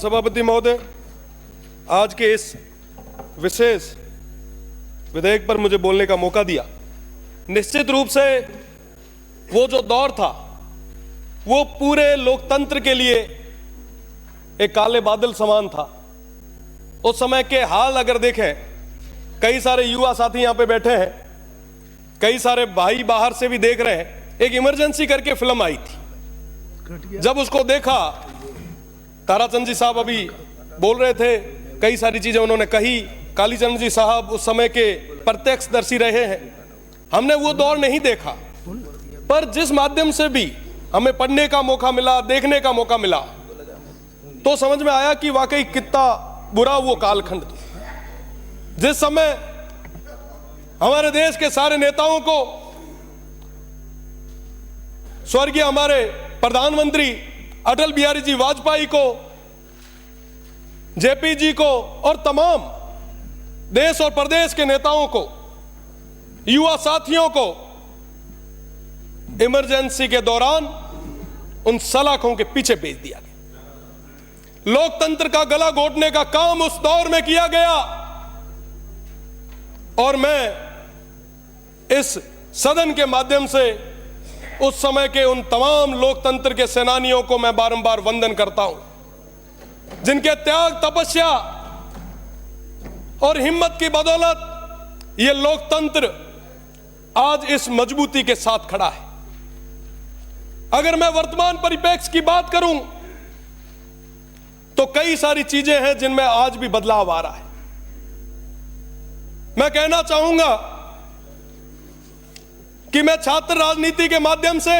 सभापति महोदय, आज के इस विशेष विधेयक पर मुझे बोलने का मौका दिया। निश्चित रूप से वो जो दौर था वो पूरे लोकतंत्र के लिए एक काले बादल समान था। उस समय के हाल अगर देखें, कई सारे युवा साथी यहां पे बैठे हैं, कई सारे भाई बाहर से भी देख रहे हैं। एक इमरजेंसी करके फिल्म आई थी, जब उसको देखा, ताराचंद जी साहब अभी बोल रहे थे, कई सारी चीजें उन्होंने कही। कालीचरण जी साहब उस समय के प्रत्यक्षदर्शी रहे हैं। हमने वो दौर नहीं देखा, पर जिस माध्यम से भी हमें पढ़ने का मौका मिला, देखने का मौका मिला, तो समझ में आया कि वाकई कितना बुरा वो कालखंड था। जिस समय हमारे देश के सारे नेताओं को, स्वर्गीय हमारे प्रधानमंत्री अटल बिहारी जी वाजपेयी को, जेपी जी को और तमाम देश और प्रदेश के नेताओं को, युवा साथियों को इमरजेंसी के दौरान उन सलाखों के पीछे भेज दिया गया। लोकतंत्र का गला घोटने का काम उस दौर में किया गया। और मैं इस सदन के माध्यम से उस समय के उन तमाम लोकतंत्र के सेनानियों को मैं बारंबार वंदन करता हूं, जिनके त्याग, तपस्या और हिम्मत की बदौलत यह लोकतंत्र आज इस मजबूती के साथ खड़ा है। अगर मैं वर्तमान परिप्रेक्ष्य की बात करूं तो कई सारी चीजें हैं जिनमें आज भी बदलाव आ रहा है। मैं कहना चाहूंगा कि मैं छात्र राजनीति के माध्यम से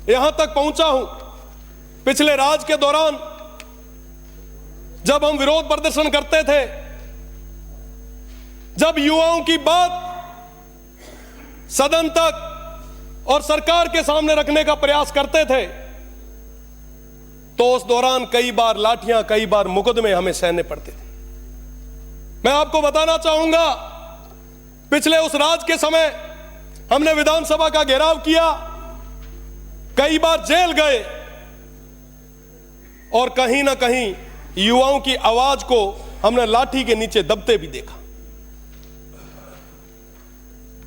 यहां तक पहुंचा हूं। पिछले राज के दौरान जब हम विरोध प्रदर्शन करते थे, जब युवाओं की बात सदन तक और सरकार के सामने रखने का प्रयास करते थे, तो उस दौरान कई बार लाठियां, कई बार मुकदमे हमें सहने पड़ते थे। मैं आपको बताना चाहूंगा, पिछले उस राज के समय हमने विधानसभा का घेराव किया, कई बार जेल गए और कहीं ना कहीं युवाओं की आवाज को हमने लाठी के नीचे दबते भी देखा।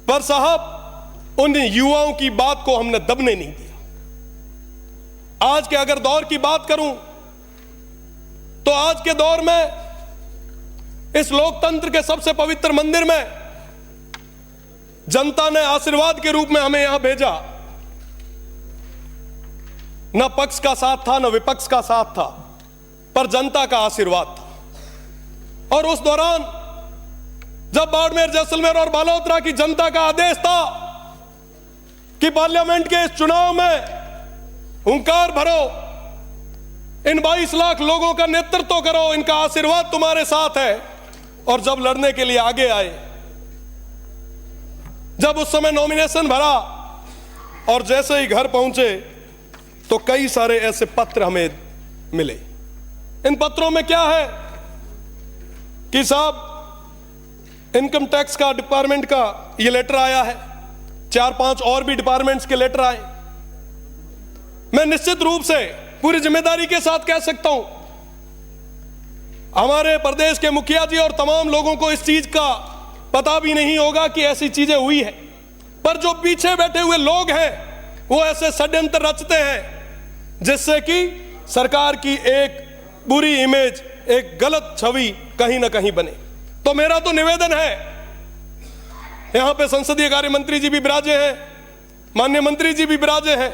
पर साहब, उन युवाओं की बात को हमने दबने नहीं दिया। आज के अगर दौर की बात करूं तो आज के दौर में इस लोकतंत्र के सबसे पवित्र मंदिर में जनता ने आशीर्वाद के रूप में हमें यहां भेजा। न पक्ष का साथ था, न विपक्ष का साथ था, पर जनता का आशीर्वाद था। और उस दौरान जब बाड़मेर, जैसलमेर और बालोतरा की जनता का आदेश था कि पार्लियामेंट के इस चुनाव में हुंकार भरो, इन 22 लाख लोगों का नेतृत्व करो, इनका आशीर्वाद तुम्हारे साथ है, और जब लड़ने के लिए आगे आए, जब उस समय नॉमिनेशन भरा और जैसे ही घर पहुंचे तो कई सारे ऐसे पत्र हमें मिले। इन पत्रों में क्या है कि साहब, इनकम टैक्स का डिपार्टमेंट का ये लेटर आया है, 4-5 और भी डिपार्टमेंट्स के लेटर आए। मैं निश्चित रूप से पूरी जिम्मेदारी के साथ कह सकता हूं, हमारे प्रदेश के मुखिया जी और तमाम लोगों को इस चीज का पता भी नहीं होगा कि ऐसी चीजें हुई है। पर जो पीछे बैठे हुए लोग हैं वो ऐसे षड्यंत्र रचते हैं जिससे कि सरकार की एक बुरी इमेज, एक गलत छवि कहीं ना कहीं बने। तो मेरा तो निवेदन है, यहां पे संसदीय कार्य मंत्री जी भी विराजे हैं, माननीय मंत्री जी भी विराजे हैं,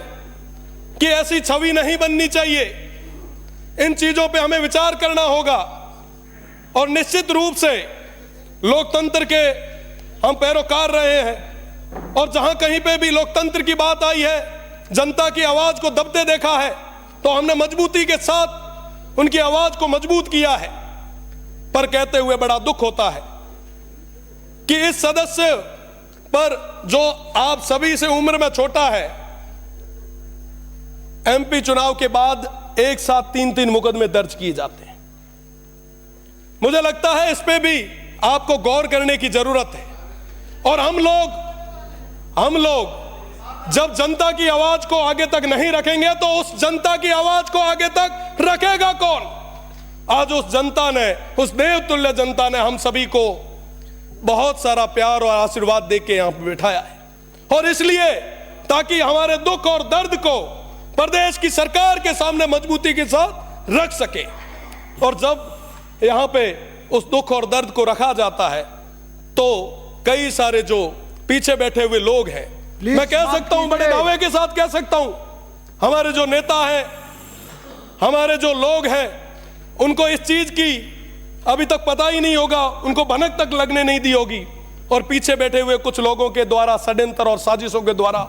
कि ऐसी छवि नहीं बननी चाहिए। इन चीजों पे हमें विचार करना होगा। और निश्चित रूप से लोकतंत्र के हम पैरोकार रहे हैं, और जहां कहीं पे भी लोकतंत्र की बात आई है, जनता की आवाज को दबते देखा है, तो हमने मजबूती के साथ उनकी आवाज को मजबूत किया है। पर कहते हुए बड़ा दुख होता है कि इस सदस्य पर, जो आप सभी से उम्र में छोटा है, एमपी चुनाव के बाद एक साथ 3-3 मुकदमे दर्ज किए जाते हैं। मुझे लगता है इस पे भी आपको गौर करने की जरूरत है। और हम लोग जब जनता की आवाज को आगे तक नहीं रखेंगे तो उस जनता की आवाज को आगे तक रखेगा कौन? आज उस जनता ने, उस देवतुल्य जनता ने हम सभी को बहुत सारा प्यार और आशीर्वाद देके यहां पर बिठाया है, और इसलिए ताकि हमारे दुख और दर्द को प्रदेश की सरकार के सामने मजबूती के साथ रख सके। और जब यहां पे उस दुख और दर्द को रखा जाता है तो कई सारे जो पीछे बैठे हुए लोग हैं, मैं कह सकता हूं, बड़े दावे के साथ कह सकता हूं, हमारे जो नेता हैं, हमारे जो लोग हैं, उनको इस चीज की अभी तक पता ही नहीं होगा, उनको भनक तक लगने नहीं दी होगी, और पीछे बैठे हुए कुछ लोगों के द्वारा षड्यंत्र और साजिशों के द्वारा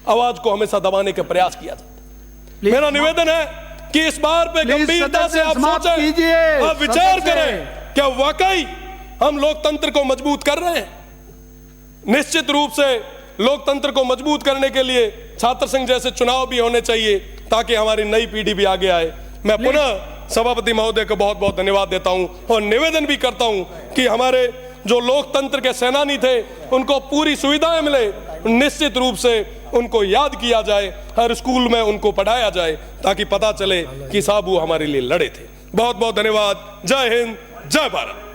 आवाज को हमेशा दबाने का प्रयास किया जाता है। मेरा निवेदन है कि इस बार पे गंभीरता से आप सोचें, आप विचार करें, क्या वाकई हम लोकतंत्र को मजबूत कर रहे हैं? निश्चित रूप से लोकतंत्र को मजबूत करने के लिए छात्र संघ जैसे चुनाव भी होने चाहिए ताकि हमारी नई पीढ़ी भी आगे आए। मैं पुनः सभापति महोदय को बहुत बहुत धन्यवाद देता हूं और निवेदन भी करता हूं कि हमारे जो लोकतंत्र के सेनानी थे उनको पूरी सुविधाएं मिले, निश्चित रूप से उनको याद किया जाए, हर स्कूल में उनको पढ़ाया जाए ताकि पता चले कि साहब वो हमारे लिए लड़े थे। बहुत बहुत धन्यवाद। जय हिंद, जय भारत।